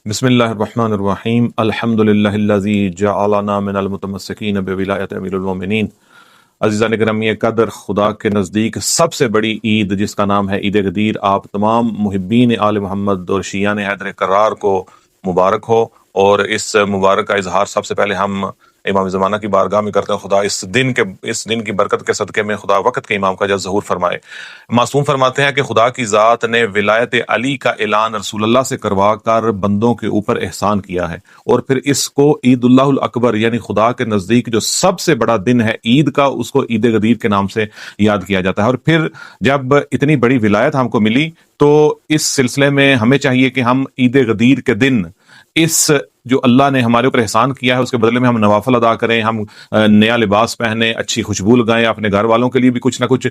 بسم اللہ الرحمن الرحیم الحمد للہ الذی جعلنا من المتمسکین بولایت امیر المومنین۔ عزیزان گرامی قدر، خدا کے نزدیک سب سے بڑی عید جس کا نام ہے عید غدیر، آپ تمام محبین آل محمد اور شیعان حیدر کرار کو مبارک ہو۔ اور اس مبارک کا اظہار سب سے پہلے ہم امام زمانہ کی بارگاہ میں کرتے ہیں۔ خدا اس دن کی برکت کے صدقے میں خدا وقت کے امام کا جز ظہور فرمائے۔ معصوم فرماتے ہیں کہ خدا کی ذات نے ولایت علی کا اعلان رسول اللہ سے کروا کر بندوں کے اوپر احسان کیا ہے، اور پھر اس کو عید اللہ الاکبر یعنی خدا کے نزدیک جو سب سے بڑا دن ہے عید کا، اس کو عید غدیر کے نام سے یاد کیا جاتا ہے۔ اور پھر جب اتنی بڑی ولایت ہم کو ملی تو اس سلسلے میں ہمیں چاہیے کہ ہم عید غدیر کے دن اس جو اللہ نے ہمارے اوپر احسان کیا ہے اس کے بدلے میں ہم نوافل ادا کریں، ہم نیا لباس پہنیں، اچھی خوشبو لگائیں، اپنے گھر والوں کے لیے بھی کچھ نہ کچھ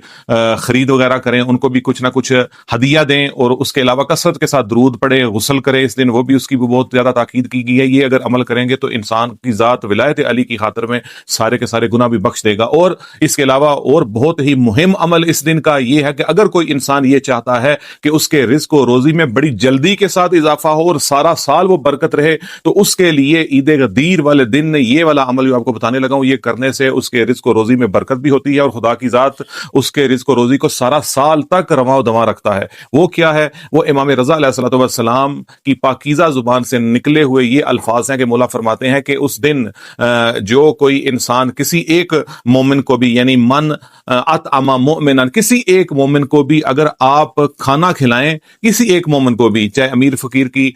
خرید وغیرہ کریں، ان کو بھی کچھ نہ کچھ ہدیہ دیں، اور اس کے علاوہ کثرت کے ساتھ درود پڑھیں، غسل کریں اس دن، وہ بھی اس کی بھی بہت زیادہ تاکید کی گئی ہے۔ یہ اگر عمل کریں گے تو انسان کی ذات ولایت علی کی خاطر میں سارے کے سارے گناہ بھی بخش دے گا۔ اور اس کے علاوہ اور بہت ہی مہم عمل اس دن کا یہ ہے کہ اگر کوئی انسان یہ چاہتا ہے کہ اس کے رزق و روزی میں بڑی جلدی کے ساتھ اضافہ ہو اور سارا سال وہ برکت رہے، تو اس کے لیے عید غدیر والے دن یہ والا عمل جو آپ کو بتانے لگا ہوں، یہ کرنے سے اس کے رزق و روزی میں برکت بھی ہوتی ہے، اور خدا کی ذات اس کے رزق و روزی کو سارا سال تک رواں و دواں رکھتا ہے۔ وہ کیا ہے؟ وہ امام رضا علیہ الصلوۃ والسلام کی پاکیزہ زبان سے نکلے ہوئے یہ الفاظ ہیں کہ مولا فرماتے ہیں کہ اس دن جو کوئی انسان کسی ایک مومن کو بھی یعنی من اطعم مؤمنا، کسی ایک مومن کو بھی اگر آپ کھانا کھلائیں، کسی ایک مومن کو بھی، چاہے امیر فقیر کی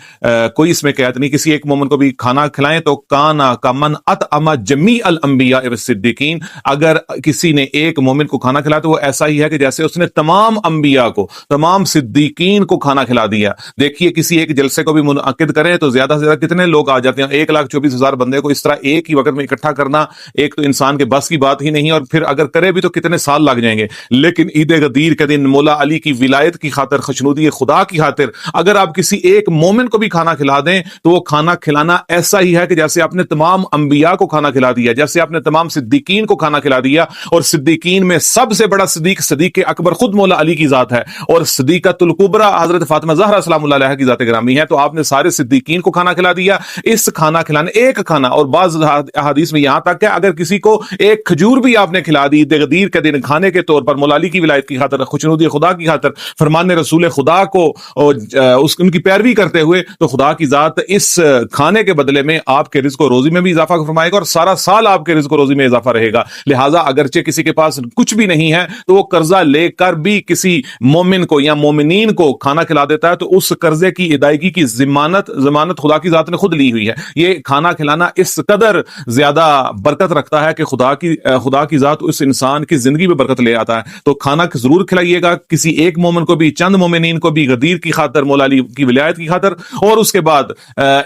کوئی اس میں قید نہیں، کسی ایک مومن کو بھی کھانا کھلائیں تو کانا کمن اطعم جمیع الانبیاء والصدیقین، اگر کسی نے ایک مومن کو کھانا کھلایا تو وہ ایسا ہی ہے کہ جیسے اس نے تمام انبیاء کو، تمام صدیقین کو کھانا کھلا دیا۔ دیکھیے کسی ایک جلسے کو بھی منعقد کریں تو زیادہ سے زیادہ کتنے لوگ آ جاتے ہیں، 1,24,000 بندے کو اس طرح ایک ہی وقت میں اکٹھا کرنا ایک تو انسان کے بس کی بات ہی نہیں، اور پھر اگر کرے بھی تو کتنے سال لگ جائیں گے۔ لیکن عید غدیر کے دن مولا علی کی ولایت کی خاطر، خشنودی خدا کی خاطر اگر آپ کسی ایک مومن کو بھی کھانا کھلا دیں تو وہ کھانا کھلانا ایسا ہی ہے کہ جیسے آپ نے تمام انبیاء کو کھانا کھلا دیا، جیسے آپ نے تمام صدیقین کو کھانا کھلا دیا۔ اور صدیقین میں سب سے بڑا صدیق، صدیق اکبر خود مولا علی کی ذات ہے، اور صدیقۃ الکبریٰ حضرت فاطمہ زہرا سلام اللہ علیہا کی ذات گرامی ہے۔ تو آپ نے سارے صدیقین کو کھانا کھلا دیا۔ اس کھانا کھلانے ایک کھانا، اور بعض احادیث میں یہاں تک کہ اگر کسی کو ایک کھجور بھی آپ نے کھلا دی عید غدیر کے دن کھانے کے طور پر، مولا علی کی ولایت کی خاطر، خوشنودی خدا کی خاطر، فرمان رسول خدا کو ان کی پیروی کرتے ہوئے، تو خدا کی ذات اس کھانے کے بدلے میں آپ کے رزق و روزی میں بھی اضافہ فرمائے گا، اور سارا سال آپ کے رزق و روزی میں اضافہ رہے گا۔ لہٰذا اگرچہ کسی کے پاس کچھ بھی نہیں ہے تو وہ قرضہ لے کر بھی کسی مومن کو یا مومنین کو کھانا کھلا دیتا ہے، تو اس قرضے کی ادائیگی کی ضمانت خدا کی ذات نے خود لی ہوئی ہے۔ یہ کھانا کھلانا اس قدر زیادہ برکت رکھتا ہے کہ خدا کی ذات اس انسان کی زندگی میں برکت لے آتا ہے۔ تو کھانا ضرور کھلائیے گا، کسی ایک مومن کو بھی، چند مومنین کو بھی، غدیر کی خاطر، مولا علی کی ولایت کی خاطر۔ اور اس کے بعد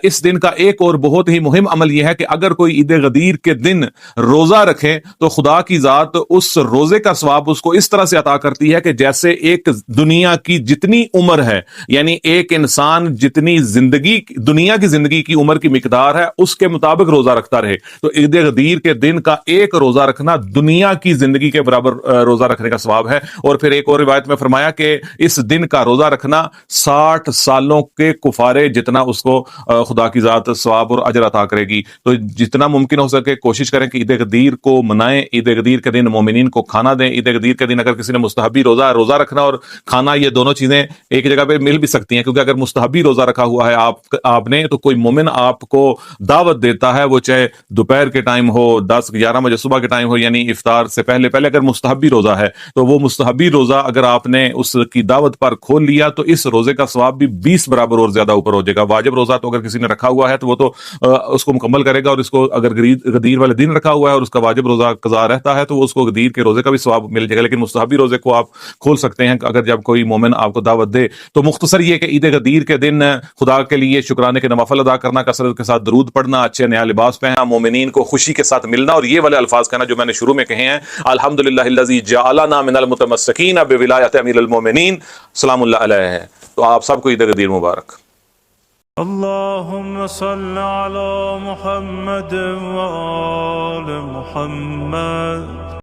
اس دن کا ایک اور بہت ہی مہم عمل یہ ہے کہ اگر کوئی عید غدیر کے دن روزہ رکھے تو خدا کی ذات اس روزے کا ثواب اس کو اس طرح سے عطا کرتی ہے کہ جیسے ایک دنیا کی جتنی عمر ہے، یعنی ایک انسان جتنی دنیا کی زندگی کی عمر کی مقدار ہے اس کے مطابق روزہ رکھتا رہے، تو عید غدیر کے دن کا ایک روزہ رکھنا دنیا کی زندگی کے برابر روزہ رکھنے کا ثواب ہے۔ اور پھر ایک اور روایت میں فرمایا کہ اس دن کا روزہ رکھنا 60 سالوں کے کفارے جتنا اس کو خدا کی ذات ثواب اور اجر عطا کرے گی۔ تو جتنا ممکن ہو سکے کوشش کریں کہ عید غدیر کو منائیں، عید غدیر کے دن مومنین کو کھانا دیں۔ عید غدیر کے دن اگر کسی نے مستحبی روزہ رکھنا اور کھانا، یہ دونوں چیزیں ایک جگہ پہ مل بھی سکتی ہیں، کیونکہ اگر مستحبی روزہ رکھا ہوا ہے آپ نے، تو کوئی مومن آپ کو دعوت دیتا ہے، وہ چاہے دوپہر کے ٹائم ہو، 10-11 بجے صبح کے ٹائم ہو، یعنی افطار سے پہلے اگر مستحبی روزہ ہے تو وہ مستحبی روزہ اگر آپ نے اس کی دعوت پر کھول لیا تو اس روزے کا ثواب بھی 20 برابر اور زیادہ اوپر ہو جائے گا۔ واجب روزہ تو اگر کسی نے رکھا ہوا ہے تو وہ تو اس کو مکمل کرے گا، اور اس کو اگر غدیر والے دن رکھا ہوا ہے اور اس کا واجب روزہ قضا رہتا ہے تو اس کو غدیر کے روزے کا بھی ثواب مل جائے گا۔ لیکن مستحبی روزے کو آپ کھول سکتے ہیں اگر جب کوئی مومن آپ کو دعوت دے۔ تو مختصر یہ کہ عید غدیر کے دن خدا کے لیے شکرانے کے نوافل ادا کرنا، کثرت کے ساتھ درود پڑھنا، اچھے نیا لباس پہننا، مومنین کو خوشی کے ساتھ ملنا، اور یہ والے الفاظ کہنا جو میں نے شروع میں کہے ہیں، الحمدللہ الذی جعلنا من المتمسکین بولایت امیر المومنین، سلام اللہ علیہ۔ تو آپ سب کو عید غدیر مبارک۔ اللهم صل على محمد وآل محمد